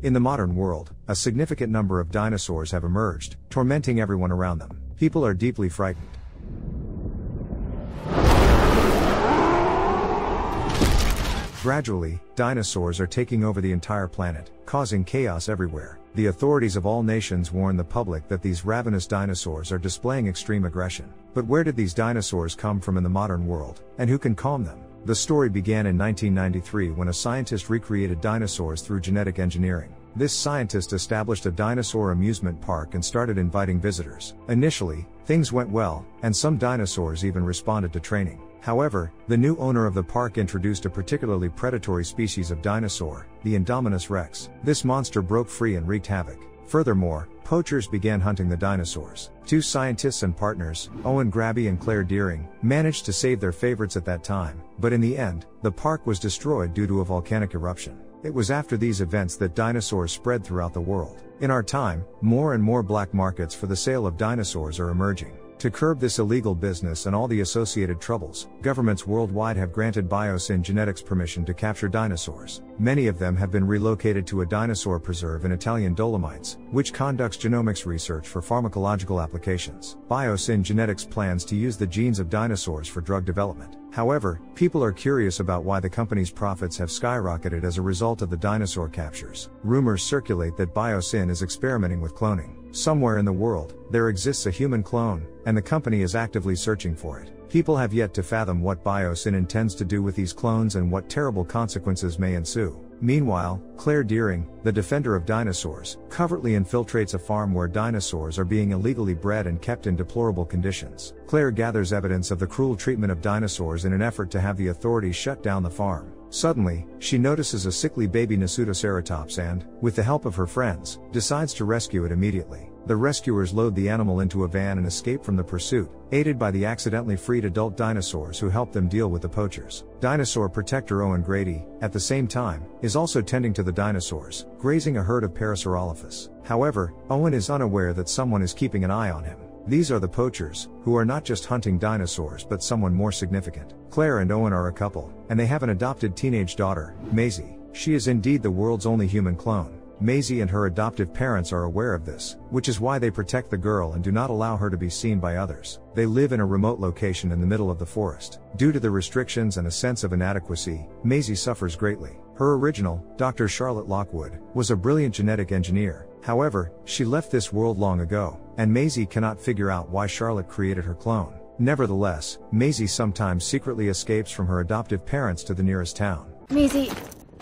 In the modern world, a significant number of dinosaurs have emerged, tormenting everyone around them. People are deeply frightened. Gradually, dinosaurs are taking over the entire planet, causing chaos everywhere. The authorities of all nations warn the public that these ravenous dinosaurs are displaying extreme aggression. But where did these dinosaurs come from in the modern world, and who can calm them? The story began in 1993 when a scientist recreated dinosaurs through genetic engineering. This scientist established a dinosaur amusement park and started inviting visitors. Initially, things went well, and some dinosaurs even responded to training. However, the new owner of the park introduced a particularly predatory species of dinosaur, the Indominus rex. This monster broke free and wreaked havoc. Furthermore, poachers began hunting the dinosaurs. Two scientists and partners, Owen Grabby and Claire Deering, managed to save their favorites at that time, but in the end, the park was destroyed due to a volcanic eruption. It was after these events that dinosaurs spread throughout the world. In our time, more and more black markets for the sale of dinosaurs are emerging. To curb this illegal business and all the associated troubles, governments worldwide have granted Biosyn Genetics permission to capture dinosaurs. Many of them have been relocated to a dinosaur preserve in Italian Dolomites, which conducts genomics research for pharmacological applications. Biosyn Genetics plans to use the genes of dinosaurs for drug development. However, people are curious about why the company's profits have skyrocketed as a result of the dinosaur captures. Rumors circulate that Biosyn is experimenting with cloning. Somewhere in the world, there exists a human clone, and the company is actively searching for it. People have yet to fathom what Biosyn intends to do with these clones and what terrible consequences may ensue. Meanwhile, Claire Deering, the defender of dinosaurs, covertly infiltrates a farm where dinosaurs are being illegally bred and kept in deplorable conditions. Claire gathers evidence of the cruel treatment of dinosaurs in an effort to have the authorities shut down the farm. Suddenly, she notices a sickly baby Nasutoceratops and, with the help of her friends, decides to rescue it immediately. The rescuers load the animal into a van and escape from the pursuit, aided by the accidentally freed adult dinosaurs who help them deal with the poachers. Dinosaur protector Owen Grady, at the same time, is also tending to the dinosaurs, grazing a herd of Parasaurolophus. However, Owen is unaware that someone is keeping an eye on him. These are the poachers, who are not just hunting dinosaurs but someone more significant. Claire and Owen are a couple, and they have an adopted teenage daughter, Maisie. She is indeed the world's only human clone. Maisie and her adoptive parents are aware of this, which is why they protect the girl and do not allow her to be seen by others. They live in a remote location in the middle of the forest. Due to the restrictions and a sense of inadequacy, Maisie suffers greatly. Her original, Dr. Charlotte Lockwood, was a brilliant genetic engineer. However, she left this world long ago, and Maisie cannot figure out why Charlotte created her clone. Nevertheless, Maisie sometimes secretly escapes from her adoptive parents to the nearest town. Maisie,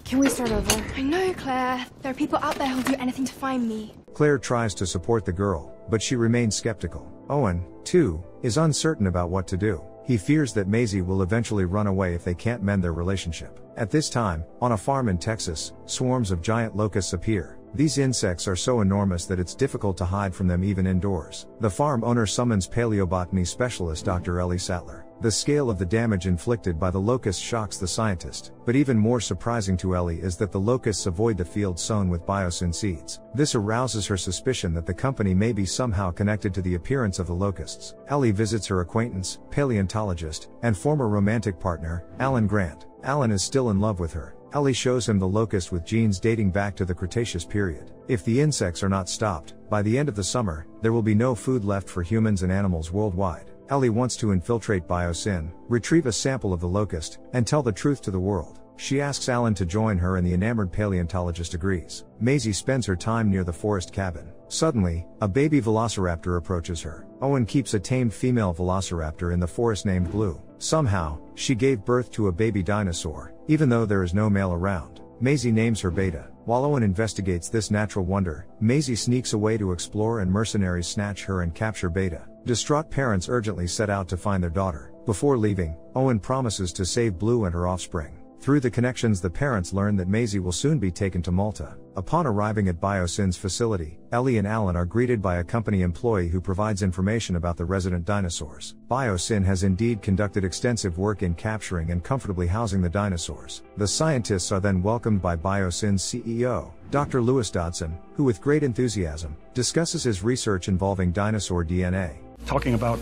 can we start over? I know, Claire. There are people out there who'll do anything to find me. Claire tries to support the girl, but she remains skeptical. Owen, too, is uncertain about what to do. He fears that Maisie will eventually run away if they can't mend their relationship. At this time, on a farm in Texas, swarms of giant locusts appear. These insects are so enormous that it's difficult to hide from them even indoors. The farm owner summons paleobotany specialist Dr. Ellie Sattler. The scale of the damage inflicted by the locusts shocks the scientist, but even more surprising to Ellie is that the locusts avoid the field sown with Biosyn seeds. This arouses her suspicion that the company may be somehow connected to the appearance of the locusts. Ellie visits her acquaintance, paleontologist, and former romantic partner, Alan Grant. Alan is still in love with her. Ellie shows him the locust with genes dating back to the Cretaceous period. If the insects are not stopped, by the end of the summer, there will be no food left for humans and animals worldwide. Ellie wants to infiltrate Biosyn, retrieve a sample of the locust, and tell the truth to the world. She asks Alan to join her and the enamored paleontologist agrees. Maisie spends her time near the forest cabin. Suddenly, a baby velociraptor approaches her. Owen keeps a tamed female velociraptor in the forest named Blue. Somehow, she gave birth to a baby dinosaur, even though there is no male around. Maisie names her Beta. While Owen investigates this natural wonder, Maisie sneaks away to explore and mercenaries snatch her and capture Beta. Distraught parents urgently set out to find their daughter. Before leaving, Owen promises to save Blue and her offspring. Through the connections, the parents learn that Maisie will soon be taken to Malta. Upon arriving at Biosyn's facility, Ellie and Alan are greeted by a company employee who provides information about the resident dinosaurs. Biosyn has indeed conducted extensive work in capturing and comfortably housing the dinosaurs. The scientists are then welcomed by Biosyn's CEO, Dr. Lewis Dodson, who with great enthusiasm, discusses his research involving dinosaur DNA. Talking about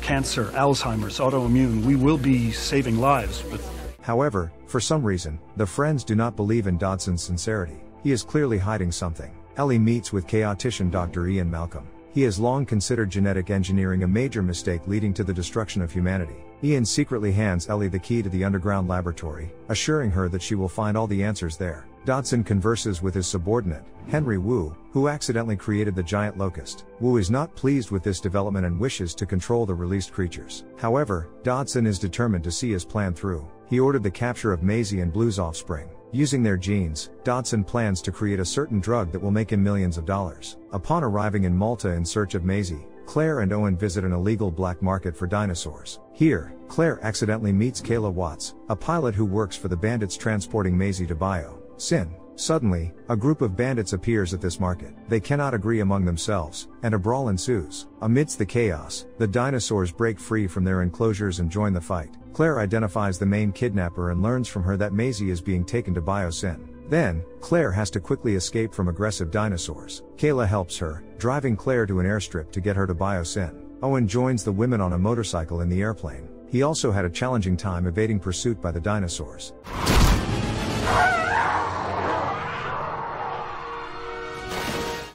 cancer, Alzheimer's, autoimmune, we will be saving lives with. However, for some reason, the friends do not believe in Dodson's sincerity. He is clearly hiding something. Ellie meets with chaotician Dr. Ian Malcolm. He has long considered genetic engineering a major mistake leading to the destruction of humanity. Ian secretly hands Ellie the key to the underground laboratory, assuring her that she will find all the answers there. Dodson converses with his subordinate, Henry Wu, who accidentally created the giant locust. Wu is not pleased with this development and wishes to control the released creatures. However, Dodson is determined to see his plan through. He ordered the capture of Maisie and Blue's offspring. Using their genes, Dodson plans to create a certain drug that will make him millions of dollars. Upon arriving in Malta in search of Maisie, Claire and Owen visit an illegal black market for dinosaurs. Here, Claire accidentally meets Kayla Watts, a pilot who works for the bandits transporting Maisie to Biosyn. Suddenly, a group of bandits appears at this market. They cannot agree among themselves, and a brawl ensues. Amidst the chaos, the dinosaurs break free from their enclosures and join the fight. Claire identifies the main kidnapper and learns from her that Maisie is being taken to Biosyn. Then, Claire has to quickly escape from aggressive dinosaurs. Kayla helps her, driving Claire to an airstrip to get her to Biosyn. Owen joins the women on a motorcycle in the airplane. He also had a challenging time evading pursuit by the dinosaurs.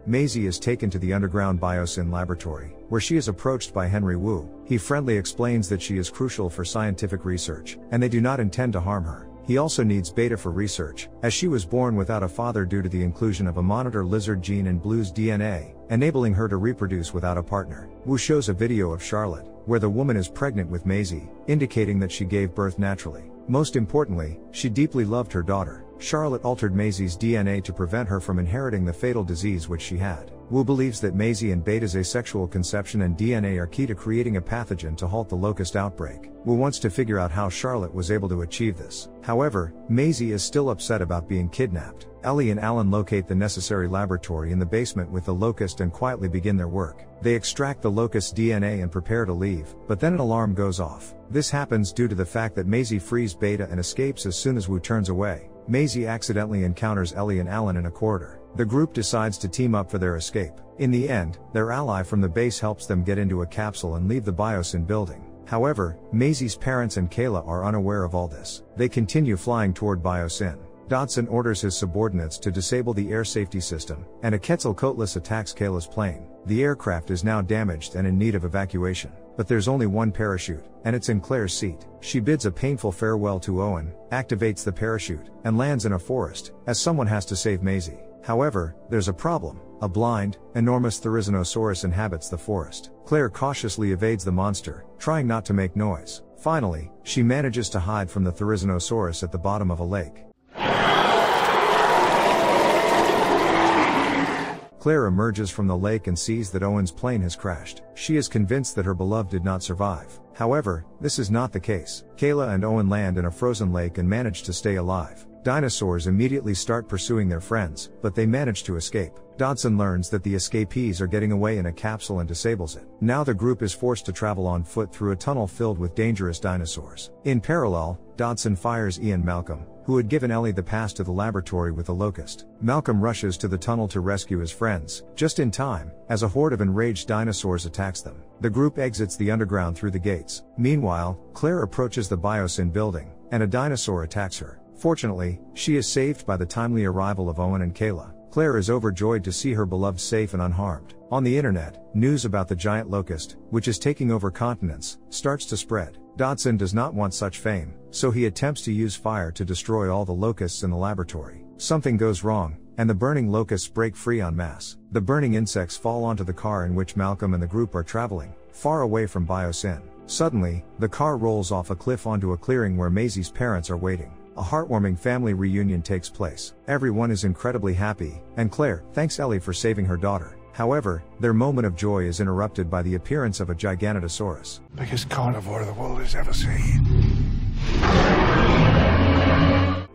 Maisie is taken to the underground Biosyn laboratory, where she is approached by Henry Wu. He friendly explains that she is crucial for scientific research, and they do not intend to harm her. He also needs Beta for research, as she was born without a father due to the inclusion of a monitor lizard gene in Blue's DNA, enabling her to reproduce without a partner. Wu shows a video of Charlotte, where the woman is pregnant with Maisie, indicating that she gave birth naturally. Most importantly, she deeply loved her daughter. Charlotte altered Maisie's DNA to prevent her from inheriting the fatal disease which she had. Wu believes that Maisie and Beta's asexual conception and DNA are key to creating a pathogen to halt the locust outbreak. Wu wants to figure out how Charlotte was able to achieve this. However, Maisie is still upset about being kidnapped. Ellie and Alan locate the necessary laboratory in the basement with the locust and quietly begin their work. They extract the locust's DNA and prepare to leave, but then an alarm goes off. This happens due to the fact that Maisie frees Beta and escapes as soon as Wu turns away. Maisie accidentally encounters Ellie and Alan in a corridor. The group decides to team up for their escape. In the end, their ally from the base helps them get into a capsule and leave the Biosyn building. However, Maisie's parents and Kayla are unaware of all this. They continue flying toward Biosyn. Dodson orders his subordinates to disable the air safety system, and a Quetzalcoatlus attacks Kayla's plane. The aircraft is now damaged and in need of evacuation. But there's only one parachute, and it's in Claire's seat. She bids a painful farewell to Owen, activates the parachute, and lands in a forest, as someone has to save Maisie. However, there's a problem. A blind, enormous Therizinosaurus inhabits the forest. Claire cautiously evades the monster, trying not to make noise. Finally, she manages to hide from the Therizinosaurus at the bottom of a lake. Claire emerges from the lake and sees that Owen's plane has crashed. She is convinced that her beloved did not survive. However, this is not the case. Kayla and Owen land in a frozen lake and manage to stay alive. Dinosaurs immediately start pursuing their friends, but they manage to escape. Dodson learns that the escapees are getting away in a capsule and disables it. Now the group is forced to travel on foot through a tunnel filled with dangerous dinosaurs. In parallel, Dodson fires Ian Malcolm, who had given Ellie the pass to the laboratory with the locust. Malcolm rushes to the tunnel to rescue his friends, just in time, as a horde of enraged dinosaurs attacks them. The group exits the underground through the gates. Meanwhile, Claire approaches the Biosyn building, and a dinosaur attacks her. Fortunately, she is saved by the timely arrival of Owen and Kayla. Claire is overjoyed to see her beloved safe and unharmed. On the internet, news about the giant locust, which is taking over continents, starts to spread. Dodson does not want such fame, so he attempts to use fire to destroy all the locusts in the laboratory. Something goes wrong, and the burning locusts break free en masse. The burning insects fall onto the car in which Malcolm and the group are traveling, far away from Biosyn. Suddenly, the car rolls off a cliff onto a clearing where Maisie's parents are waiting. A heartwarming family reunion takes place. Everyone is incredibly happy, and Claire thanks Ellie for saving her daughter. However, their moment of joy is interrupted by the appearance of a Giganotosaurus. Biggest carnivore the world has ever seen.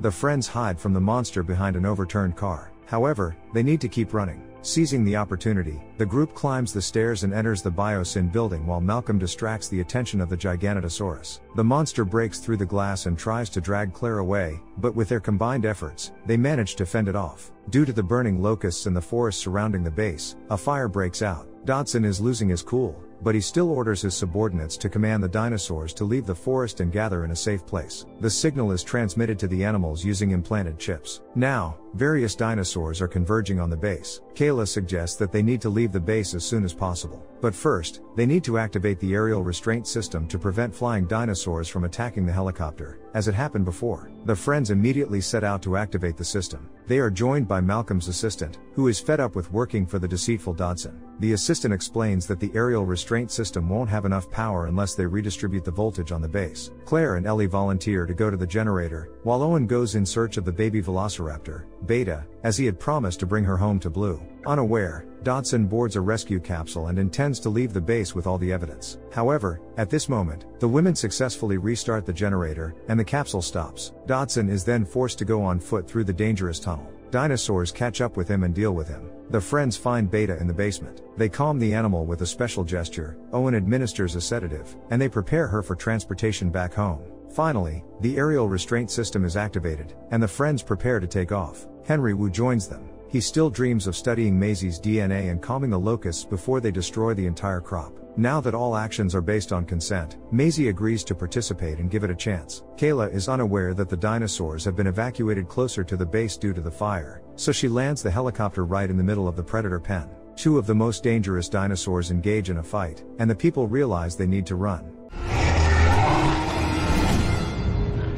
The friends hide from the monster behind an overturned car. However, they need to keep running. Seizing the opportunity, the group climbs the stairs and enters the Biosyn building while Malcolm distracts the attention of the Giganotosaurus. The monster breaks through the glass and tries to drag Claire away, but with their combined efforts, they manage to fend it off. Due to the burning locusts and the forest surrounding the base, a fire breaks out. Dodson is losing his cool, but he still orders his subordinates to command the dinosaurs to leave the forest and gather in a safe place. The signal is transmitted to the animals using implanted chips. Now, various dinosaurs are converging on the base. Kayla suggests that they need to leave the base as soon as possible. But first, they need to activate the aerial restraint system to prevent flying dinosaurs from attacking the helicopter, as it happened before. The friends immediately set out to activate the system. They are joined by Malcolm's assistant, who is fed up with working for the deceitful Dodson. The assistant explains that the aerial restraint system won't have enough power unless they redistribute the voltage on the base. Claire and Ellie volunteer to go to the generator, while Owen goes in search of the baby velociraptor, Beta, as he had promised to bring her home to Blue. Unaware, Dodson boards a rescue capsule and intends to leave the base with all the evidence. However, at this moment, the women successfully restart the generator, and the capsule stops. Dodson is then forced to go on foot through the dangerous tunnel. Dinosaurs catch up with him and deal with him. The friends find Beta in the basement. They calm the animal with a special gesture, Owen administers a sedative, and they prepare her for transportation back home. Finally, the aerial restraint system is activated, and the friends prepare to take off. Henry Wu joins them. He still dreams of studying Maisie's DNA and calming the locusts before they destroy the entire crop. Now that all actions are based on consent, Maisie agrees to participate and give it a chance. Kayla is unaware that the dinosaurs have been evacuated closer to the base due to the fire, so she lands the helicopter right in the middle of the predator pen. Two of the most dangerous dinosaurs engage in a fight, and the people realize they need to run.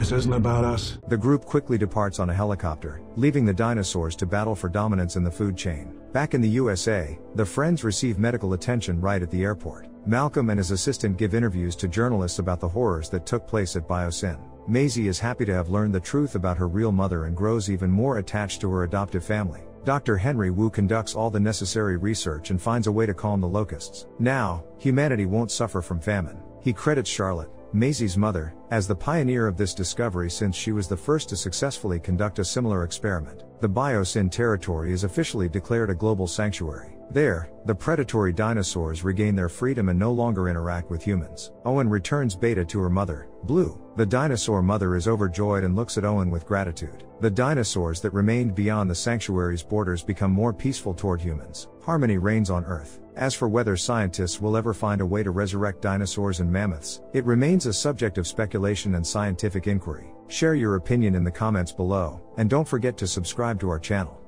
This isn't about us. The group quickly departs on a helicopter, leaving the dinosaurs to battle for dominance in the food chain. Back in the USA, the friends receive medical attention right at the airport. Malcolm and his assistant give interviews to journalists about the horrors that took place at Biosyn. Maisie is happy to have learned the truth about her real mother and grows even more attached to her adoptive family. Dr. Henry Wu conducts all the necessary research and finds a way to calm the locusts. Now, humanity won't suffer from famine. He credits Charlotte, Maisie's mother, as the pioneer of this discovery since she was the first to successfully conduct a similar experiment. The Biosyn territory is officially declared a global sanctuary. There, the predatory dinosaurs regain their freedom and no longer interact with humans. Owen returns Beta to her mother, Blue. The dinosaur mother is overjoyed and looks at Owen with gratitude. The dinosaurs that remained beyond the sanctuary's borders become more peaceful toward humans. Harmony reigns on Earth. As for whether scientists will ever find a way to resurrect dinosaurs and mammoths, it remains a subject of speculation and scientific inquiry. Share your opinion in the comments below, and don't forget to subscribe to our channel.